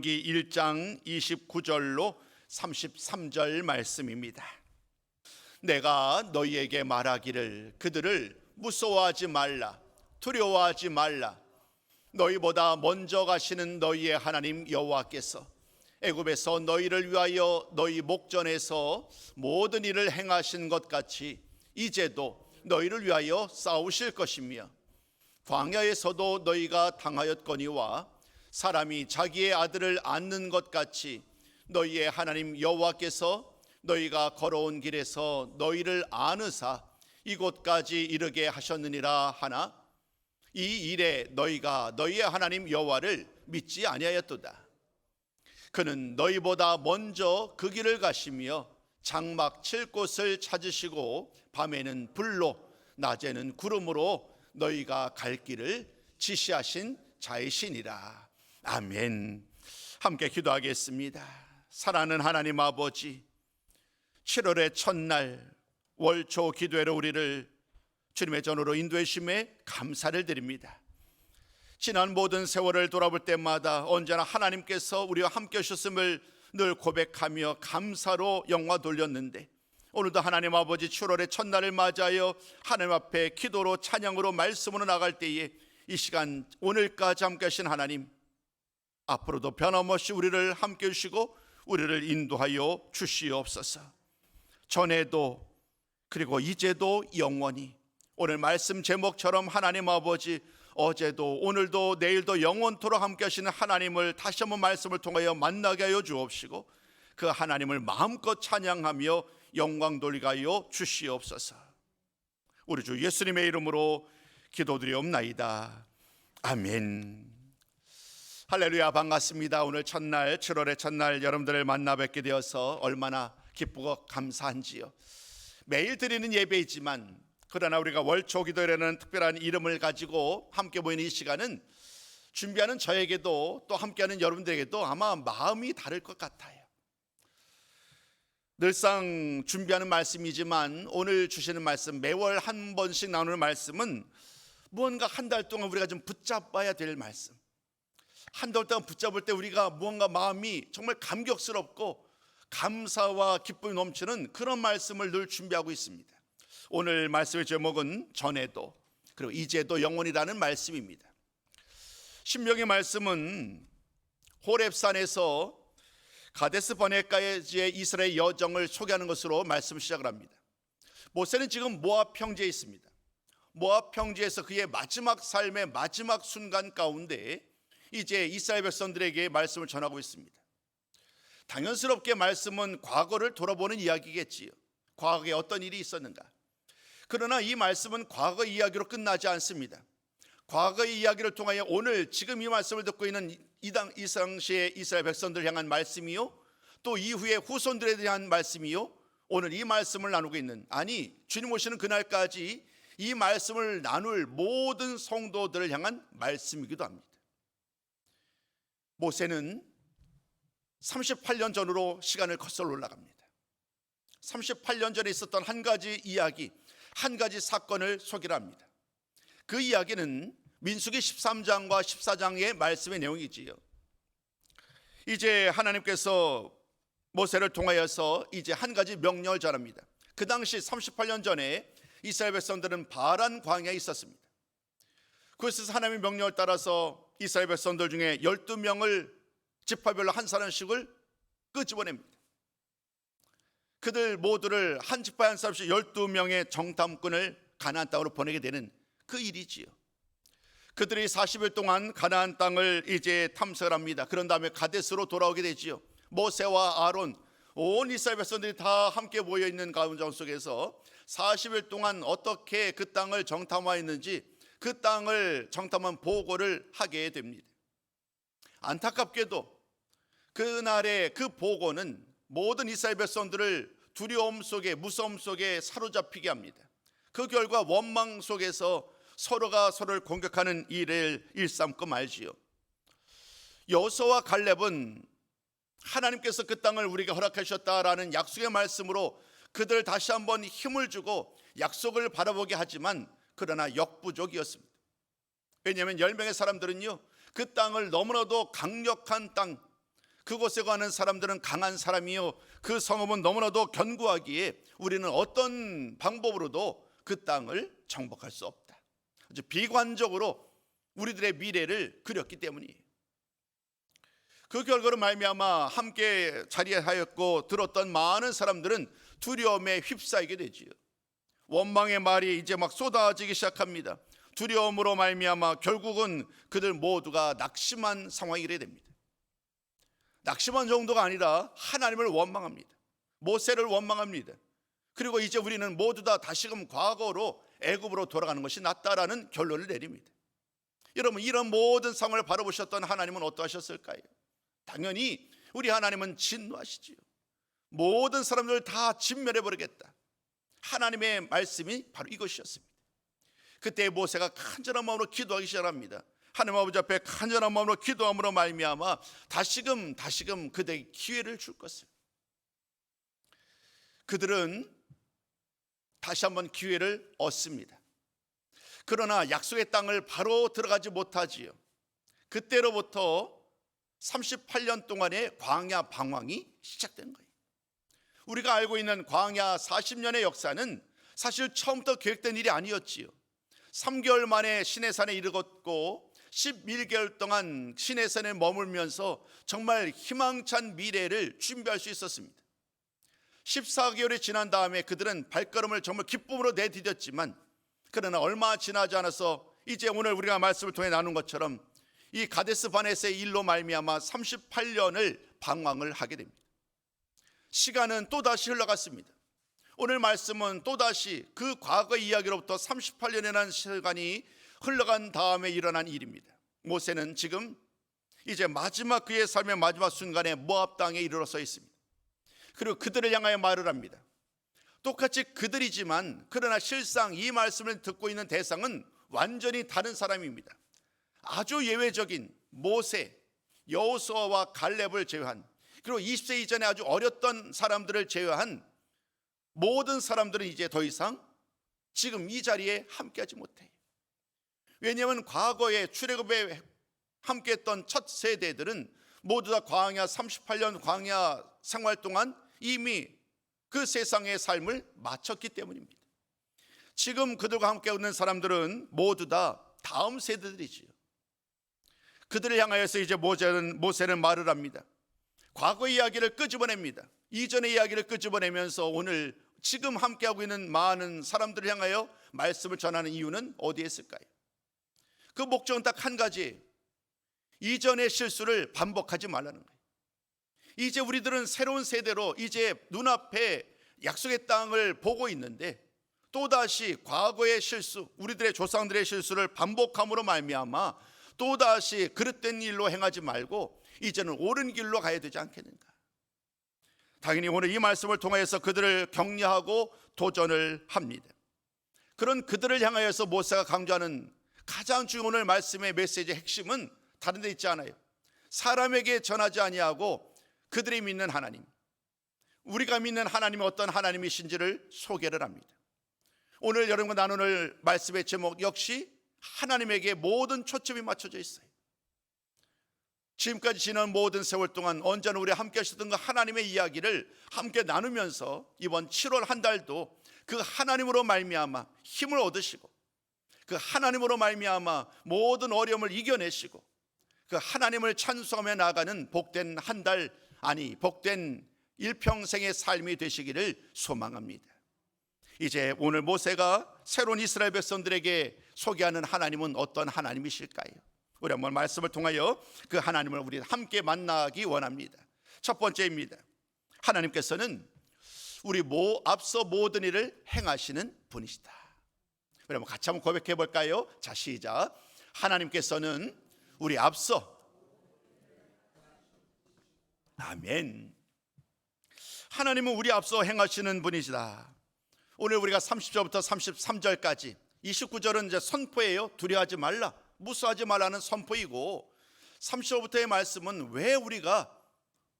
기 1장 29절로 33절 말씀입니다. 내가 너희에게 말하기를 그들을 무서워하지 말라, 두려워하지 말라. 너희보다 먼저 가시는 너희의 하나님 여호와께서 애굽에서 너희를 위하여 너희 목전에서 모든 일을 행하신 것 같이 이제도 너희를 위하여 싸우실 것이며, 광야에서도 너희가 당하였거니와 사람이 자기의 아들을 안는 것 같이 너희의 하나님 여호와께서 너희가 걸어온 길에서 너희를 안으사 이곳까지 이르게 하셨느니라 하나, 이 일에 너희가 너희의 하나님 여호와를 믿지 아니하였도다. 그는 너희보다 먼저 그 길을 가시며 장막 칠 곳을 찾으시고 밤에는 불로 낮에는 구름으로 너희가 갈 길을 지시하신 자이시니라. 아멘. 함께 기도하겠습니다. 사랑하는 하나님 아버지, 7월의 첫날 월초 기도회로 우리를 주님의 전으로 인도해 주심에 감사를 드립니다. 지난 모든 세월을 돌아볼 때마다 언제나 하나님께서 우리와 함께 하셨음을 늘 고백하며 감사로 영광 돌렸는데, 오늘도 하나님 아버지 7월의 첫날을 맞이하여 하나님 앞에 기도로 찬양으로 말씀으로 나갈 때에 이 시간 오늘까지 함께 하신 하나님, 앞으로도 변함없이 우리를 함께 해주시고 우리를 인도하여 주시옵소서. 전에도 그리고 이제도 영원히, 오늘 말씀 제목처럼 하나님 아버지 어제도 오늘도 내일도 영원토록 함께 하시는 하나님을 다시 한번 말씀을 통하여 만나게 하여 주옵시고 그 하나님을 마음껏 찬양하며 영광 돌리게 하여 주시옵소서. 우리 주 예수님의 이름으로 기도드리옵나이다. 아멘. 할렐루야, 반갑습니다. 오늘 첫날 7월의 첫날 여러분들을 만나 뵙게 되어서 얼마나 기쁘고 감사한지요. 매일 드리는 예배이지만 그러나 우리가 월초 기도회라는 특별한 이름을 가지고 함께 모이는 이 시간은 준비하는 저에게도 또 함께하는 여러분들에게도 아마 마음이 다를 것 같아요. 늘상 준비하는 말씀이지만 오늘 주시는 말씀, 매월 한 번씩 나오는 말씀은 무언가 한 달 동안 우리가 좀 붙잡아야 될 말씀, 한 달 동안 붙잡을 때 우리가 무언가 마음이 정말 감격스럽고 감사와 기쁨이 넘치는 그런 말씀을 늘 준비하고 있습니다. 오늘 말씀의 제목은 전에도 그리고 이제도 영원이라는 말씀입니다. 신명의 말씀은 호렙산에서 가데스 버네가의 이스라엘 여정을 소개하는 것으로 말씀을 시작을 합니다. 모세는 지금 모압 평지에 있습니다. 모압 평지에서 그의 마지막 삶의 마지막 순간 가운데 이제 이스라엘 백성들에게 말씀을 전하고 있습니다. 당연스럽게 말씀은 과거를 돌아보는 이야기겠지요. 과거에 어떤 일이 있었는가. 그러나 이 말씀은 과거 이야기로 끝나지 않습니다. 과거의 이야기를 통하여 오늘 지금 이 말씀을 듣고 있는 이 당시의 이스라엘 백성들을 향한 말씀이요, 또 이후의 후손들에 대한 말씀이요, 오늘 이 말씀을 나누고 있는, 아니 주님 오시는 그날까지 이 말씀을 나눌 모든 성도들을 향한 말씀이기도 합니다. 모세는 38년 전으로 시간을 거슬러 올라갑니다. 38년 전에 있었던 한 가지 이야기, 한 가지 사건을 소개를 합니다. 그 이야기는 민수기 13장과 14장의 말씀의 내용이지요. 이제 하나님께서 모세를 통하여서 이제 한 가지 명령을 전합니다. 그 당시 38년 전에 이스라엘 백성들은 바란 광야에 있었습니다. 그래서 하나님의 명령을 따라서 이스라엘 백성들 중에 12명을 지파별로 한 사람씩을 끄집어냅니다. 그들 모두를 한 지파에 한 사람씩 12명의 정탐꾼을 가나안 땅으로 보내게 되는 그 일이지요. 그들이 40일 동안 가나안 땅을 이제 탐색을 합니다. 그런 다음에 가데스로 돌아오게 되지요. 모세와 아론, 온 이스라엘 백성들이 다 함께 모여있는 가운데 속에서 40일 동안 어떻게 그 땅을 정탐하였는지 그 땅을 정탐한 보고를 하게 됩니다. 안타깝게도 그날의 그 보고는 모든 이스라엘 백성들을 두려움 속에, 무서움 속에 사로잡히게 합니다. 그 결과 원망 속에서 서로가 서로를 공격하는 일을 일삼고 말지요. 여호수아와 갈렙은 하나님께서 그 땅을 우리에게 허락하셨다라는 약속의 말씀으로 그들 다시 한번 힘을 주고 약속을 바라보게 하지만 그러나 역부족이었습니다. 왜냐하면 10명의 사람들은요, 그 땅을 너무나도 강력한 땅, 그곳에 가는 사람들은 강한 사람이요, 그 성읍은 너무나도 견고하기에 우리는 어떤 방법으로도 그 땅을 정복할 수 없다. 아주 비관적으로 우리들의 미래를 그렸기 때문이에요. 그 결과로 말미암아 함께 자리하였고 들었던 많은 사람들은 두려움에 휩싸이게 되지요. 원망의 말이 이제 막 쏟아지기 시작합니다. 두려움으로 말미암아 결국은 그들 모두가 낙심한 상황이 됩니다. 낙심한 정도가 아니라 하나님을 원망합니다. 모세를 원망합니다. 그리고 이제 우리는 모두 다 다시금 과거로 애굽으로 돌아가는 것이 낫다라는 결론을 내립니다. 여러분, 이런 모든 상황을 바라보셨던 하나님은 어떠하셨을까요? 당연히 우리 하나님은 진노하시지요. 모든 사람들을 다 진멸해버리겠다. 하나님의 말씀이 바로 이것이었습니다. 그때 모세가 간절한 마음으로 기도하기 시작합니다. 하나님 아버지 앞에 간절한 마음으로 기도함으로 말미암아 다시금 그들에게 기회를 줄 것을. 그들은 다시 한번 기회를 얻습니다. 그러나 약속의 땅을 바로 들어가지 못하지요. 그때로부터 38년 동안의 광야 방황이 시작된 거예요. 우리가 알고 있는 광야 40년의 역사는 사실 처음부터 계획된 일이 아니었지요. 3개월 만에 시내산에 이르렀고 11개월 동안 시내산에 머물면서 정말 희망찬 미래를 준비할 수 있었습니다. 14개월이 지난 다음에 그들은 발걸음을 정말 기쁨으로 내디뎠지만, 그러나 얼마 지나지 않아서 이제 오늘 우리가 말씀을 통해 나눈 것처럼 이 가데스 바네스의 일로 말미암아 38년을 방황을 하게 됩니다. 시간은 또다시 흘러갔습니다. 오늘 말씀은 또다시 그 과거 이야기로부터 38년이라는 시간이 흘러간 다음에 일어난 일입니다. 모세는 지금 이제 마지막 그의 삶의 마지막 순간에 모압 땅에 이르러서 있습니다. 그리고 그들을 향하여 말을 합니다. 똑같이 그들이지만 그러나 실상 이 말씀을 듣고 있는 대상은 완전히 다른 사람입니다. 아주 예외적인 모세, 여호수아와 갈렙을 제외한, 그리고 20세 이전에 아주 어렸던 사람들을 제외한 모든 사람들은 이제 더 이상 지금 이 자리에 함께하지 못해요. 왜냐하면 과거에 출애굽에 함께했던 첫 세대들은 모두 다 광야 38년 광야 생활 동안 이미 그 세상의 삶을 마쳤기 때문입니다. 지금 그들과 함께 있는 사람들은 모두 다 다음 세대들이지요. 그들을 향하여서 이제 모세는 말을 합니다. 과거 이야기를 끄집어냅니다. 이전의 이야기를 끄집어내면서 오늘 지금 함께하고 있는 많은 사람들을 향하여 말씀을 전하는 이유는 어디에 있을까요? 그 목적은 딱 한 가지예요. 이전의 실수를 반복하지 말라는 거예요. 이제 우리들은 새로운 세대로 이제 눈앞에 약속의 땅을 보고 있는데 또다시 과거의 실수, 우리들의 조상들의 실수를 반복함으로 말미암아 또다시 그릇된 일로 행하지 말고 이제는 옳은 길로 가야 되지 않겠는가. 당연히 오늘 이 말씀을 통해서 그들을 격려하고 도전을 합니다. 그런 그들을 향하여서 모세가 강조하는 가장 중요한 오늘 말씀의 메시지의 핵심은 다른 데 있지 않아요. 사람에게 전하지 아니하고 그들이 믿는 하나님, 우리가 믿는 하나님이 어떤 하나님이신지를 소개를 합니다. 오늘 여러분과 나눌 말씀의 제목 역시 하나님에게 모든 초점이 맞춰져 있어요. 지금까지 지난 모든 세월 동안 언제나 우리 함께 하셨던 그 하나님의 이야기를 함께 나누면서 이번 7월 한 달도 그 하나님으로 말미암아 힘을 얻으시고 그 하나님으로 말미암아 모든 어려움을 이겨내시고 그 하나님을 찬송하며 나아가는 복된 한 달, 아니 복된 일평생의 삶이 되시기를 소망합니다. 이제 오늘 모세가 새로운 이스라엘 백성들에게 소개하는 하나님은 어떤 하나님이실까요? 우리 한번 말씀을 통하여 그 하나님을 우리 함께 만나기 원합니다. 첫 번째입니다. 하나님께서는 우리 앞서 모든 일을 행하시는 분이시다. 우리 한번 같이 한번 고백해 볼까요? 자, 시작. 하나님께서는 우리 앞서, 아멘. 하나님은 우리 앞서 행하시는 분이시다. 오늘 우리가 30절부터 33절까지 29절은 이제 선포예요. 두려워하지 말라, 무서워하지 말라는 선포이고 30절부터의 말씀은 왜 우리가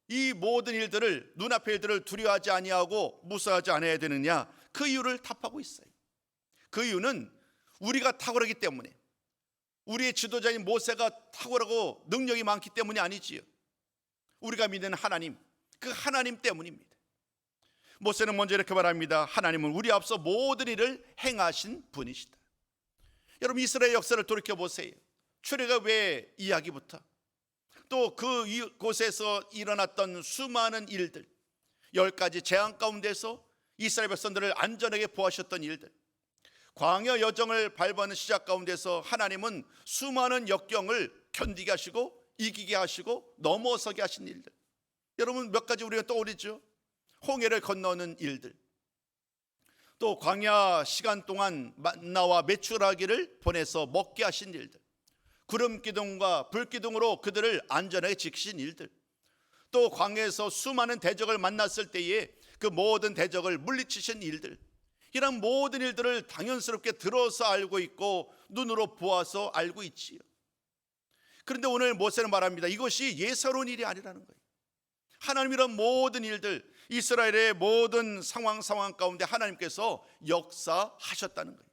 이 모든 일들을, 눈앞의 일들을 두려워하지 아니하고 무서워하지 않아야 되느냐, 그 이유를 답하고 있어요. 그 이유는 우리가 탁월하기 때문에, 우리의 지도자인 모세가 탁월하고 능력이 많기 때문이 아니지요. 우리가 믿는 하나님, 그 하나님 때문입니다. 모세는 먼저 이렇게 말합니다. 하나님은 우리 앞서 모든 일을 행하신 분이시다. 여러분, 이스라엘 역사를 돌이켜보세요. 출애굽의 이야기부터 또 그곳에서 일어났던 수많은 일들, 10가지 재앙 가운데서 이스라엘 백성들을 안전하게 보호하셨던 일들, 광야 여정을 밟아는 시작 가운데서 하나님은 수많은 역경을 견디게 하시고 이기게 하시고 넘어서게 하신 일들, 여러분 몇 가지 우리가 떠오르죠. 홍해를 건너는 일들, 또 광야 시간 동안 만나와 메추라기를 보내서 먹게 하신 일들, 구름 기둥과 불 기둥으로 그들을 안전하게 지키신 일들, 또 광야에서 수많은 대적을 만났을 때에 그 모든 대적을 물리치신 일들, 이런 모든 일들을 당연스럽게 들어서 알고 있고 눈으로 보아서 알고 있지요. 그런데 오늘 모세는 말합니다. 이것이 예사로운 일이 아니라는 거예요. 하나님 이런 모든 일들, 이스라엘의 모든 상황 가운데 하나님께서 역사하셨다는 거예요.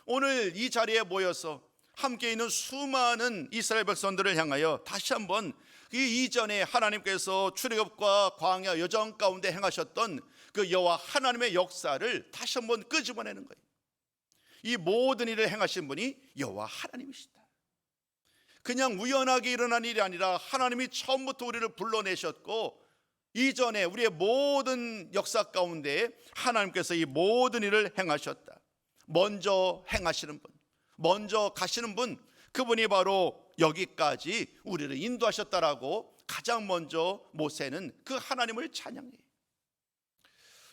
오늘 이 자리에 모여서 함께 있는 수많은 이스라엘 백성들을 향하여 다시 한번 이 이전에 하나님께서 출애굽과 광야 여정 가운데 행하셨던 그 여호와 하나님의 역사를 다시 한번 끄집어내는 거예요. 이 모든 일을 행하신 분이 여호와 하나님이시다. 그냥 우연하게 일어난 일이 아니라 하나님이 처음부터 우리를 불러내셨고 이전에 우리의 모든 역사 가운데 하나님께서 이 모든 일을 행하셨다. 먼저 행하시는 분, 먼저 가시는 분, 그분이 바로 여기까지 우리를 인도하셨다라고 가장 먼저 모세는 그 하나님을 찬양해요.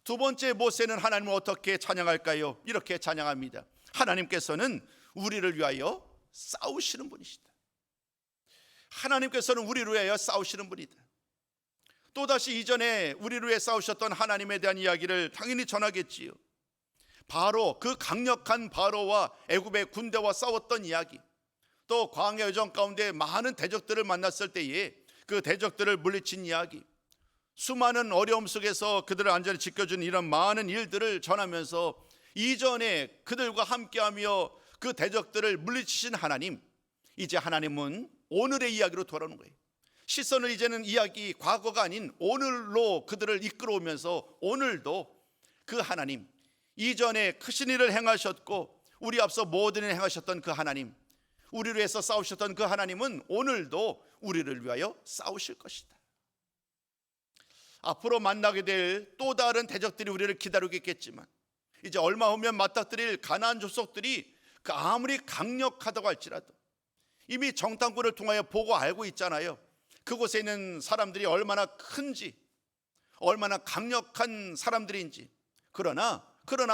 두 번째, 모세는 하나님을 어떻게 찬양할까요? 이렇게 찬양합니다. 하나님께서는 우리를 위하여 싸우시는 분이시다. 하나님께서는 우리를 위하여 싸우시는 분이다. 또다시 이전에 우리를 위해 싸우셨던 하나님에 대한 이야기를 당연히 전하겠지요. 바로 그 강력한 바로와 애굽의 군대와 싸웠던 이야기, 또 광야 여정 가운데 많은 대적들을 만났을 때에 그 대적들을 물리친 이야기, 수많은 어려움 속에서 그들을 안전히 지켜준 이런 많은 일들을 전하면서 이전에 그들과 함께하며 그 대적들을 물리치신 하나님, 이제 하나님은 오늘의 이야기로 돌아오는 거예요. 시선을 이제는 이야기 과거가 아닌 오늘로 그들을 이끌어오면서 오늘도 그 하나님, 이전에 크신 일을 행하셨고 우리 앞서 모든 일을 행하셨던 그 하나님, 우리를 위해서 싸우셨던 그 하나님은 오늘도 우리를 위하여 싸우실 것이다. 앞으로 만나게 될 또 다른 대적들이 우리를 기다리고 있겠지만 이제 얼마 후면 맞닥뜨릴 가나안 족속들이 그 아무리 강력하다고 할지라도 이미 정탐꾼을 통하여 보고 알고 있잖아요. 그곳에 있는 사람들이 얼마나 큰지, 얼마나 강력한 사람들인지. 그러나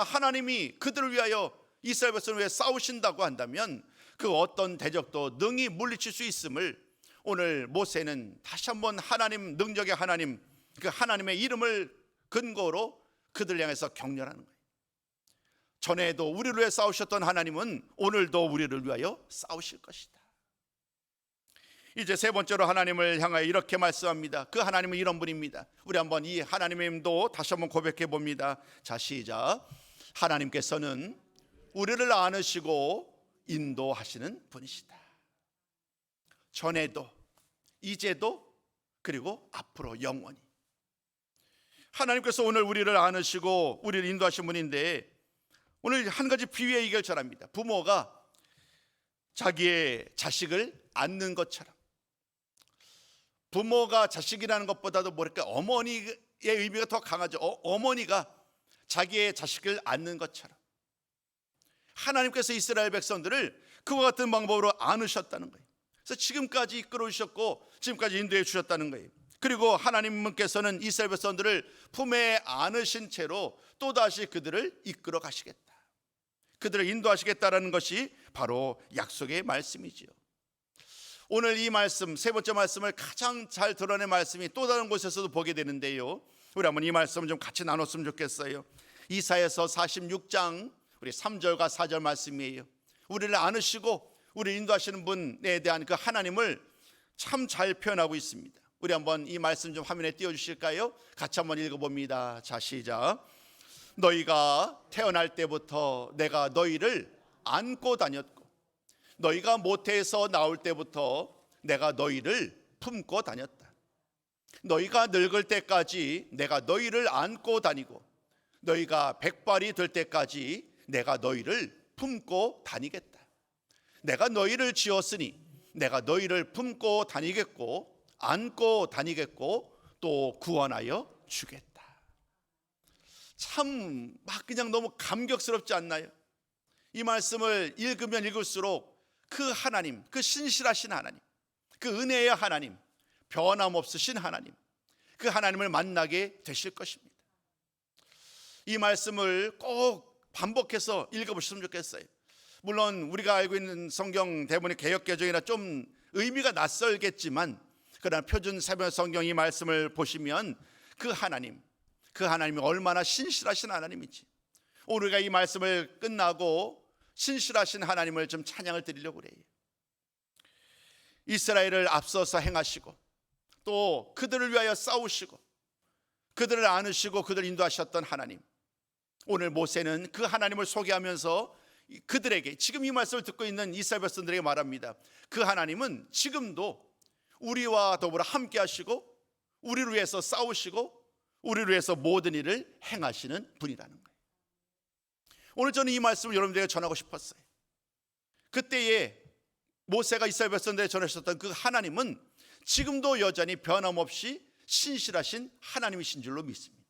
하나님이 그들을 위하여 이스라엘 백성을 위해 싸우신다고 한다면 그 어떤 대적도 능히 물리칠 수 있음을 오늘 모세는 다시 한번 하나님, 능력의 하나님, 그 하나님의 이름을 근거로 그들을 향해서 격려하는 거예요. 전에도 우리를 위해 싸우셨던 하나님은 오늘도 우리를 위하여 싸우실 것이다. 이제 세 번째로 하나님을 향하여 이렇게 말씀합니다. 그 하나님은 이런 분입니다. 우리 한번 이 하나님의 힘도 다시 한번 고백해 봅니다. 자, 시작. 하나님께서는 우리를 안으시고 인도하시는 분이시다. 전에도, 이제도, 그리고 앞으로 영원히. 하나님께서 오늘 우리를 안으시고 우리를 인도하신 분인데, 오늘 한 가지 비유의 얘기를 전합니다. 부모가 자기의 자식을 안는 것처럼, 부모가 자식이라는 것보다도 뭐랄까 어머니의 의미가 더 강하죠. 어머니가 자기의 자식을 안는 것처럼 하나님께서 이스라엘 백성들을 그와 같은 방법으로 안으셨다는 거예요. 그래서 지금까지 이끌어 주셨고 지금까지 인도해 주셨다는 거예요. 그리고 하나님께서는 이스라엘 백성들을 품에 안으신 채로 또다시 그들을 이끌어 가시겠다, 그들을 인도하시겠다라는 것이 바로 약속의 말씀이지요. 오늘 이 말씀, 세 번째 말씀을 가장 잘 드러낸 말씀이 또 다른 곳에서도 보게 되는데요. 우리 한번 이 말씀을 좀 같이 나눴으면 좋겠어요. 이사야서 46장 우리 3절과 4절 말씀이에요. 우리를 안으시고 우리를 인도하시는 분에 대한 그 하나님을 참 잘 표현하고 있습니다. 우리 한번 이 말씀 좀 화면에 띄워주실까요? 같이 한번 읽어봅니다. 자, 시작. 너희가 태어날 때부터 내가 너희를 안고 다녔고 너희가 모태에서 나올 때부터 내가 너희를 품고 다녔다. 너희가 늙을 때까지 내가 너희를 안고 다니고 너희가 백발이 될 때까지 내가 너희를 품고 다니겠다. 내가 너희를 지었으니 내가 너희를 품고 다니겠고 안고 다니겠고 또 구원하여 주겠다. 참 막 그냥 너무 감격스럽지 않나요? 이 말씀을 읽으면 읽을수록 그 하나님, 그 신실하신 하나님, 그 은혜의 하나님, 변함없으신 하나님, 그 하나님을 만나게 되실 것입니다. 이 말씀을 꼭 반복해서 읽어보셨으면 좋겠어요. 물론 우리가 알고 있는 성경 대부분의 개역개정이라 좀 의미가 낯설겠지만, 그러나 표준 세번 성경 이 말씀을 보시면 그 하나님이 얼마나 신실하신 하나님인지, 우리가 이 말씀을 끝나고 신실하신 하나님을 좀 찬양을 드리려고 그래요. 이스라엘을 앞서서 행하시고 또 그들을 위하여 싸우시고 그들을 안으시고 그들을 인도하셨던 하나님, 오늘 모세는 그 하나님을 소개하면서 그들에게, 지금 이 말씀을 듣고 있는 이스라엘 백성들에게 말합니다. 그 하나님은 지금도 우리와 더불어 함께 하시고 우리를 위해서 싸우시고 우리를 위해서 모든 일을 행하시는 분이라는 거예요. 오늘 저는 이 말씀을 여러분들에게 전하고 싶었어요. 그때에 모세가 이스라엘 백성들에게 전하셨던 그 하나님은 지금도 여전히 변함없이 신실하신 하나님이신 줄로 믿습니다.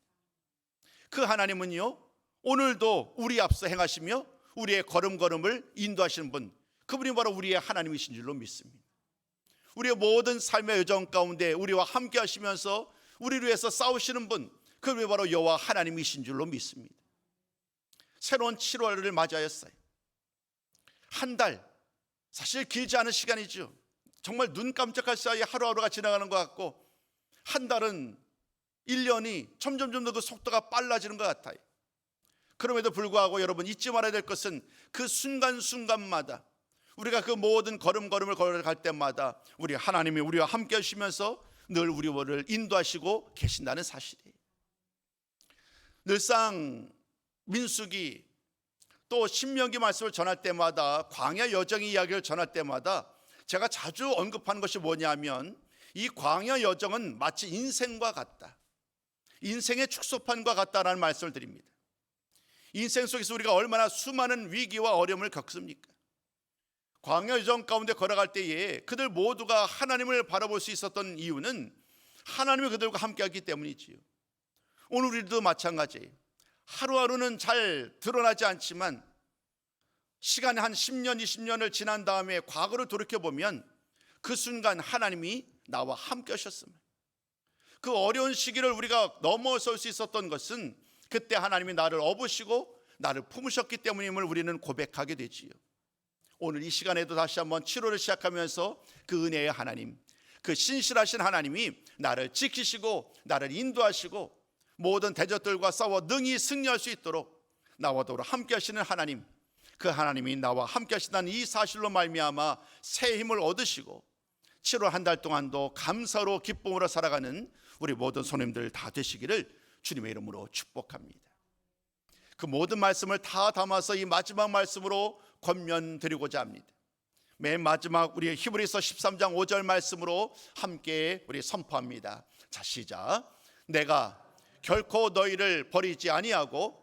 그 하나님은요, 오늘도 우리 앞서 행하시며 우리의 걸음걸음을 인도하시는 분, 그분이 바로 우리의 하나님이신 줄로 믿습니다. 우리의 모든 삶의 여정 가운데 우리와 함께 하시면서 우리를 위해서 싸우시는 분, 그분이 바로 여호와 하나님이신 줄로 믿습니다. 새로운 7월을 맞이하였어요. 한 달, 사실 길지 않은 시간이죠. 정말 눈 깜짝할 사이에 하루하루가 지나가는 것 같고, 한 달은 1년이 점점 더 그 속도가 빨라지는 것 같아요. 그럼에도 불구하고 여러분 잊지 말아야 될 것은 그 순간순간마다 우리가 그 모든 걸음걸음을 걸어갈 때마다 우리 하나님이 우리와 함께 하시면서 늘 우리를 인도하시고 계신다는 사실이에요. 늘상 민수기 또 신명기 말씀을 전할 때마다, 광야 여정 이야기를 전할 때마다 제가 자주 언급하는 것이 뭐냐면, 이 광야 여정은 마치 인생과 같다, 인생의 축소판과 같다라는 말씀을 드립니다. 인생 속에서 우리가 얼마나 수많은 위기와 어려움을 겪습니까? 광야 여정 가운데 걸어갈 때에 그들 모두가 하나님을 바라볼 수 있었던 이유는 하나님이 그들과 함께하기 때문이지요. 오늘 우리도 마찬가지예요. 하루하루는 잘 드러나지 않지만 시간이 한 10년, 20년을 지난 다음에 과거를 돌이켜보면 그 순간 하나님이 나와 함께 하셨습니다. 그 어려운 시기를 우리가 넘어설 수 있었던 것은 그때 하나님이 나를 업으시고 나를 품으셨기 때문임을 우리는 고백하게 되지요. 오늘 이 시간에도 다시 한번 7월을 시작하면서 그 은혜의 하나님, 그 신실하신 하나님이 나를 지키시고 나를 인도하시고 모든 대적들과 싸워 능히 승리할 수 있도록 나와 더불어 함께 하시는 하나님, 그 하나님이 나와 함께 하신다는 이 사실로 말미암아 새 힘을 얻으시고 7월 한 달 동안도 감사로 기쁨으로 살아가는 우리 모든 손님들 다 되시기를 주님의 이름으로 축복합니다. 그 모든 말씀을 다 담아서 이 마지막 말씀으로 권면드리고자 합니다. 맨 마지막 우리 히브리서 13장 5절 말씀으로 함께 우리 선포합니다. 자, 시작. 내가 결코 너희를 버리지 아니하고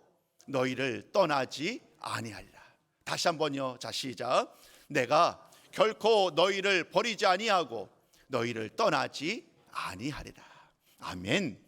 너희를 떠나지 아니하리라. 다시 한번요. 자, 시작. 내가 결코 너희를 버리지 아니하고 너희를 떠나지 아니하리라. 아멘.